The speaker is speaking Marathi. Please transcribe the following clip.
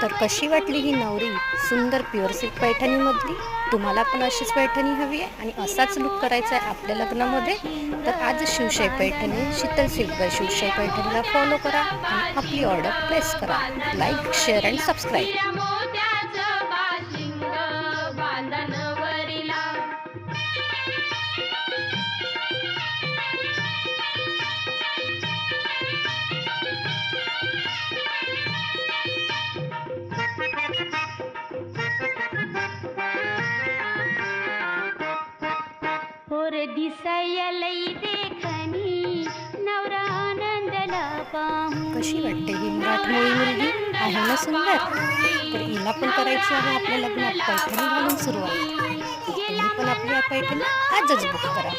तर कशी वाटली ही नवरी सुंदर प्युअर सिल्क पैठणीमधली? तुम्हाला पण अशीच पैठणी हवी आहे आणि असाच लुक करायचा आहे आपल्या लग्नामध्ये? तर आज शिवशाही पैठणी शीतल सिल्क बाय शिवशाही पैठणीला फॉलो करा आणि आपली ऑर्डर प्लेस करा. Like, share and subscribe. होर दिसाया लई देखनी नवरा आनंदला पाहून कशी वाटते ही मराठमोळी मुलगी? आहे ना सुंदर? तर हिला पण करायची आहे आपल्या लग्नात पैठणी घालून सुरुवात. तुम्ही पण आपली पैठणी आजच बुक करा.